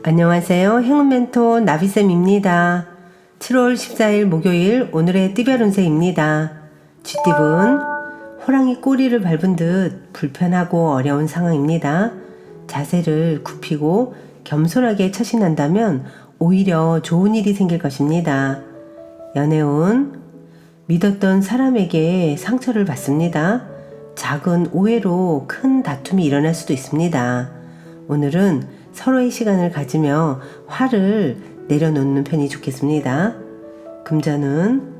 안녕하세요. 행운멘토 나비쌤입니다. 7월 14일 목요일 오늘의 띠별 운세입니다. 쥐띠분 호랑이 꼬리를 밟은 듯 불편하고 어려운 상황입니다. 자세를 굽히고 겸손하게 처신한다면 오히려 좋은 일이 생길 것입니다. 연애운 믿었던 사람에게 상처를 받습니다. 작은 오해로 큰 다툼이 일어날 수도 있습니다. 오늘은 서로의 시간을 가지며 화를 내려놓는 편이 좋겠습니다. 금전은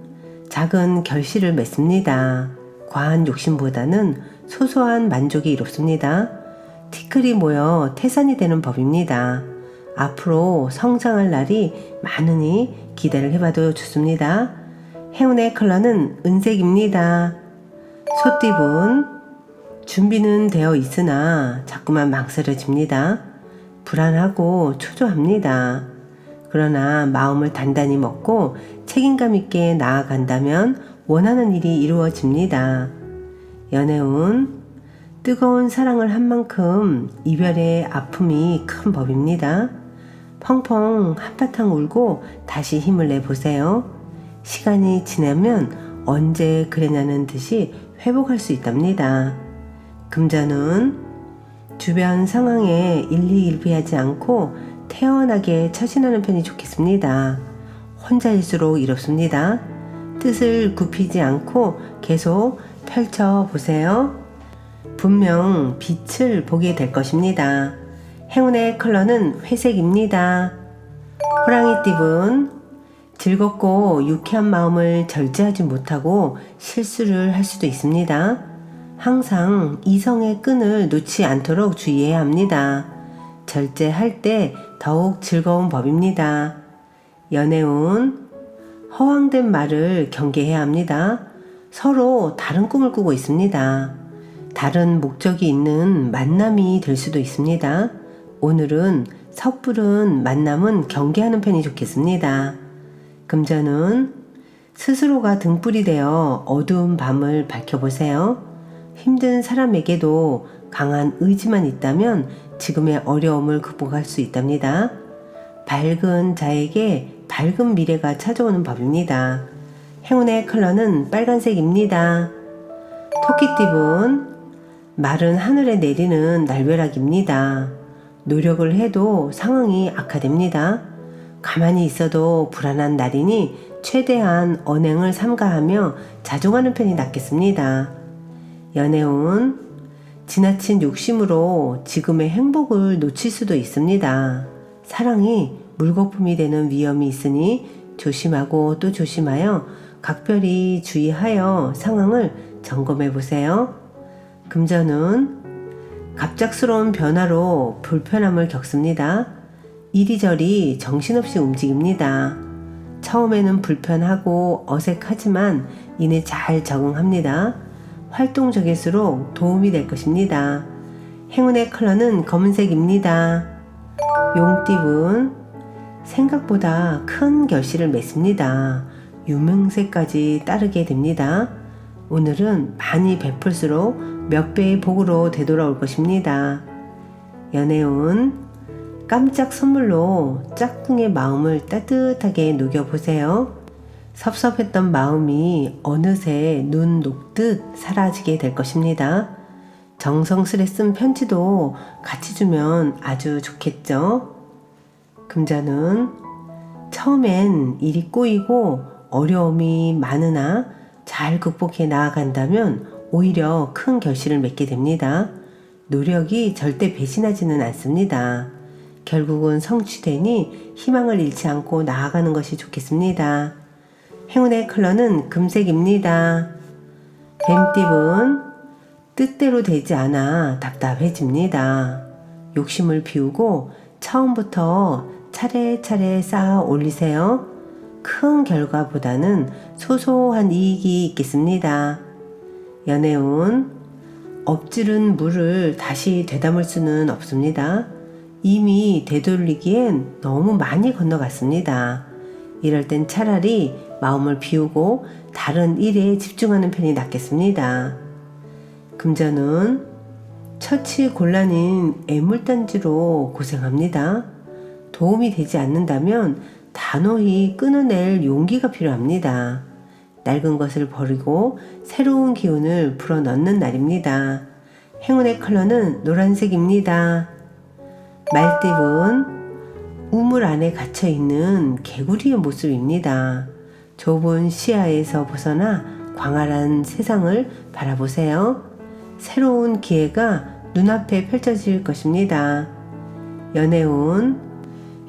작은 결실을 맺습니다. 과한 욕심보다는 소소한 만족이 이롭습니다. 티끌이 모여 태산이 되는 법입니다. 앞으로 성장할 날이 많으니 기대를 해봐도 좋습니다. 행운의 컬러는 은색입니다. 소띠분 준비는 되어 있으나 자꾸만 망설여집니다. 불안하고 초조합니다. 그러나 마음을 단단히 먹고 책임감 있게 나아간다면 원하는 일이 이루어집니다. 연애운 뜨거운 사랑을 한 만큼 이별의 아픔이 큰 법입니다. 펑펑 한바탕 울고 다시 힘을 내보세요. 시간이 지나면 언제 그랬냐는 듯이 회복할 수 있답니다. 금전은 주변 상황에 일희일비하지 않고 태연하게 처신하는 편이 좋겠습니다. 혼자일수록 이롭습니다. 뜻을 굽히지 않고 계속 펼쳐보세요. 분명 빛을 보게 될 것입니다. 행운의 컬러는 회색입니다. 호랑이띠분 즐겁고 유쾌한 마음을 절제하지 못하고 실수를 할 수도 있습니다. 항상 이성의 끈을 놓지 않도록 주의해야 합니다. 절제할 때 더욱 즐거운 법입니다. 연애운 허황된 말을 경계해야 합니다. 서로 다른 꿈을 꾸고 있습니다. 다른 목적이 있는 만남이 될 수도 있습니다. 오늘은 섣부른 만남은 경계하는 편이 좋겠습니다. 금전은 스스로가 등불이 되어 어두운 밤을 밝혀보세요. 힘든 사람에게도 강한 의지만 있다면 지금의 어려움을 극복할 수 있답니다. 밝은 자에게 밝은 미래가 찾아오는 법입니다. 행운의 컬러는 빨간색입니다. 토끼띠분 마른 하늘에 내리는 날벼락입니다. 노력을 해도 상황이 악화됩니다. 가만히 있어도 불안한 날이니 최대한 언행을 삼가하며 자중하는 편이 낫겠습니다. 연애운 지나친 욕심으로 지금의 행복을 놓칠 수도 있습니다. 사랑이 물거품이 되는 위험이 있으니 조심하고 또 조심하여 각별히 주의하여 상황을 점검해 보세요. 금전은 갑작스러운 변화로 불편함을 겪습니다. 이리저리 정신없이 움직입니다. 처음에는 불편하고 어색하지만 이내 잘 적응합니다. 활동적일수록 도움이 될 것입니다. 행운의 컬러는 검은색입니다. 용띠분 생각보다 큰 결실을 맺습니다. 유명세까지 따르게 됩니다. 오늘은 많이 베풀수록 몇 배의 복으로 되돌아올 것입니다. 연애운 깜짝 선물로 짝꿍의 마음을 따뜻하게 녹여보세요. 섭섭했던 마음이 어느새 눈 녹듯 사라지게 될 것입니다. 정성스레 쓴 편지도 같이 주면 아주 좋겠죠. 금전은 처음엔 일이 꼬이고 어려움이 많으나 잘 극복해 나아간다면 오히려 큰 결실을 맺게 됩니다. 노력이 절대 배신하지는 않습니다. 결국은 성취되니 희망을 잃지 않고 나아가는 것이 좋겠습니다. 행운의 컬러는 금색입니다. 뱀띠분 뜻대로 되지 않아 답답해집니다. 욕심을 비우고 처음부터 차례차례 쌓아 올리세요. 큰 결과보다는 소소한 이익이 있겠습니다. 연애운 엎질은 물을 다시 되담을 수는 없습니다. 이미 되돌리기엔 너무 많이 건너갔습니다. 이럴 땐 차라리 마음을 비우고 다른 일에 집중하는 편이 낫겠습니다. 금전은 처치곤란인 애물단지로 고생합니다. 도움이 되지 않는다면 단호히 끊어낼 용기가 필요합니다. 낡은 것을 버리고 새로운 기운을 불어넣는 날입니다. 행운의 컬러는 노란색입니다. 말띠분, 우물 안에 갇혀있는 개구리의 모습입니다. 좁은 시야에서 벗어나 광활한 세상을 바라보세요. 새로운 기회가 눈앞에 펼쳐질 것입니다. 연애운,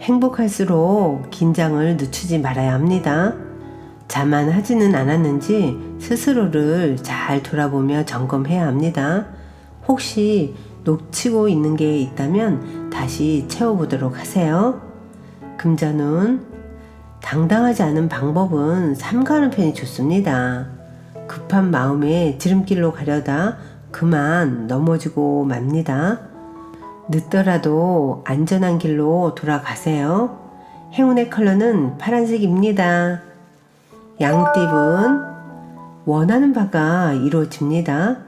행복할수록 긴장을 늦추지 말아야 합니다. 자만하지는 않았는지 스스로를 잘 돌아보며 점검해야 합니다. 혹시 놓치고 있는 게 있다면 다시 채워보도록 하세요. 금전운, 당당하지 않은 방법은 삼가하는 편이 좋습니다. 급한 마음에 지름길로 가려다 그만 넘어지고 맙니다. 늦더라도 안전한 길로 돌아가세요. 행운의 컬러는 파란색입니다. 양띠분, 원하는 바가 이루어집니다.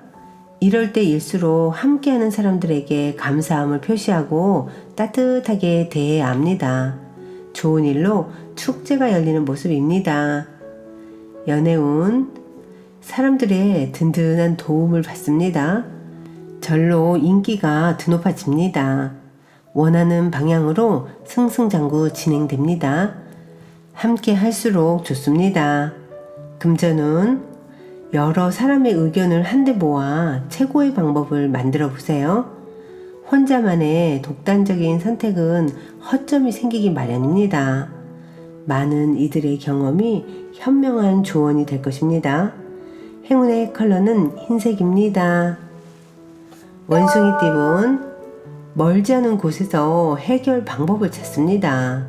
이럴 때일수록 함께하는 사람들에게 감사함을 표시하고 따뜻하게 대해야 합니다. 좋은 일로 축제가 열리는 모습입니다. 연애운, 사람들의 든든한 도움을 받습니다. 절로 인기가 드높아집니다. 원하는 방향으로 승승장구 진행됩니다. 함께 할수록 좋습니다. 금전운, 여러 사람의 의견을 한데 모아 최고의 방법을 만들어 보세요. 혼자만의 독단적인 선택은 허점이 생기기 마련입니다. 많은 이들의 경험이 현명한 조언이 될 것입니다. 행운의 컬러는 흰색입니다. 원숭이띠분, 멀지 않은 곳에서 해결 방법을 찾습니다.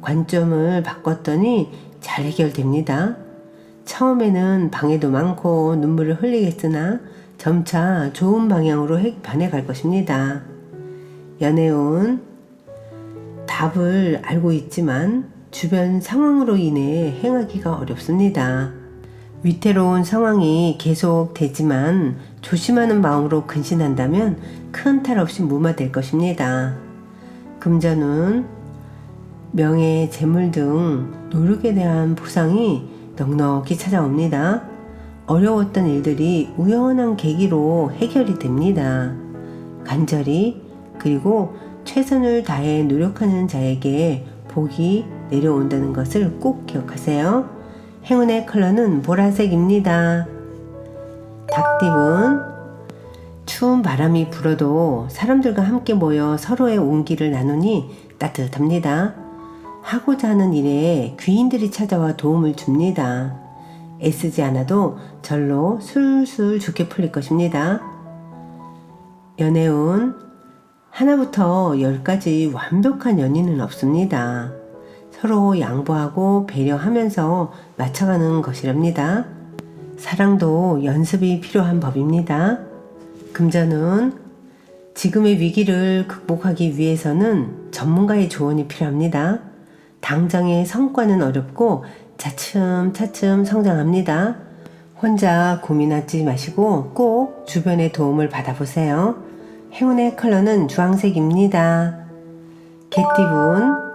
관점을 바꿨더니 잘 해결됩니다. 처음에는 방해도 많고 눈물을 흘리겠으나 점차 좋은 방향으로 변해갈 것입니다. 연애운, 답을 알고 있지만 주변 상황으로 인해 행하기가 어렵습니다. 위태로운 상황이 계속되지만 조심하는 마음으로 근신한다면 큰 탈 없이 무마될 것입니다. 금전운, 명예, 재물 등 노력에 대한 보상이 넉넉히 찾아옵니다. 어려웠던 일들이 우연한 계기로 해결이 됩니다. 간절히 그리고 최선을 다해 노력하는 자에게 복이 내려온다는 것을 꼭 기억하세요. 행운의 컬러는 보라색입니다. 닭띠분, 추운 바람이 불어도 사람들과 함께 모여 서로의 온기를 나누니 따뜻합니다. 하고자 하는 일에 귀인들이 찾아와 도움을 줍니다. 애쓰지 않아도 절로 술술 좋게 풀릴 것입니다. 연애운, 하나부터 10까지 완벽한 연인은 없습니다. 서로 양보하고 배려하면서 맞춰가는 것이랍니다. 사랑도 연습이 필요한 법입니다. 금전운, 지금의 위기를 극복하기 위해서는 전문가의 조언이 필요합니다. 당장의 성과는 어렵고 차츰차츰 성장합니다. 혼자 고민하지 마시고 꼭 주변의 도움을 받아보세요. 행운의 컬러는 주황색입니다. 개띠분,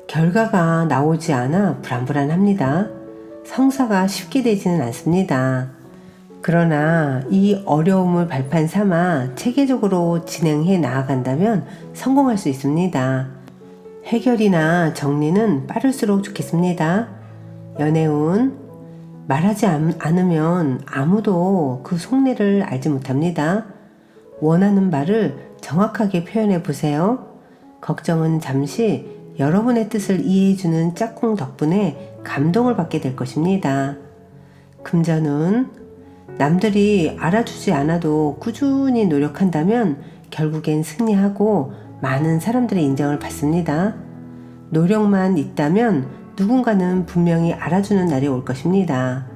결과가 나오지 않아 불안불안합니다. 성사가 쉽게 되지는 않습니다. 그러나 이 어려움을 발판 삼아 체계적으로 진행해 나아간다면 성공할 수 있습니다. 해결이나 정리는 빠를수록 좋겠습니다. 연애운, 말하지 않으면 아무도 그 속내를 알지 못합니다. 원하는 바를 정확하게 표현해 보세요. 걱정은 잠시 여러분의 뜻을 이해해주는 짝꿍 덕분에 감동을 받게 될 것입니다. 금전운, 남들이 알아주지 않아도 꾸준히 노력한다면 결국엔 승리하고 많은 사람들의 인정을 받습니다. 노력만 있다면 누군가는 분명히 알아주는 날이 올 것입니다.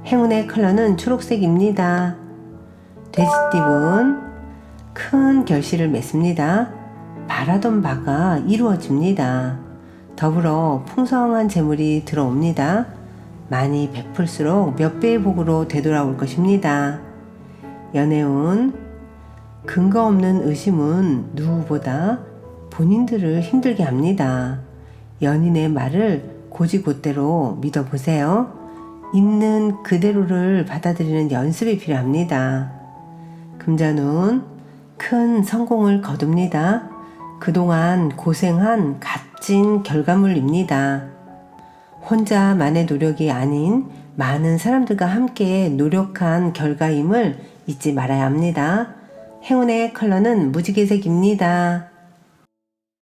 행운의 컬러는 초록색입니다. 돼지띠분, 큰 결실을 맺습니다. 바라던 바가 이루어집니다. 더불어 풍성한 재물이 들어옵니다. 많이 베풀수록 몇 배의 복으로 되돌아올 것입니다. 연애운, 근거 없는 의심은 누구보다 본인들을 힘들게 합니다. 연인의 말을 곧이곧대로 믿어보세요. 있는 그대로를 받아들이는 연습이 필요합니다. 금전운 큰 성공을 거둡니다. 그동안 고생한 값진 결과물입니다. 혼자만의 노력이 아닌 많은 사람들과 함께 노력한 결과임을 잊지 말아야 합니다. 행운의 컬러는 무지개색입니다.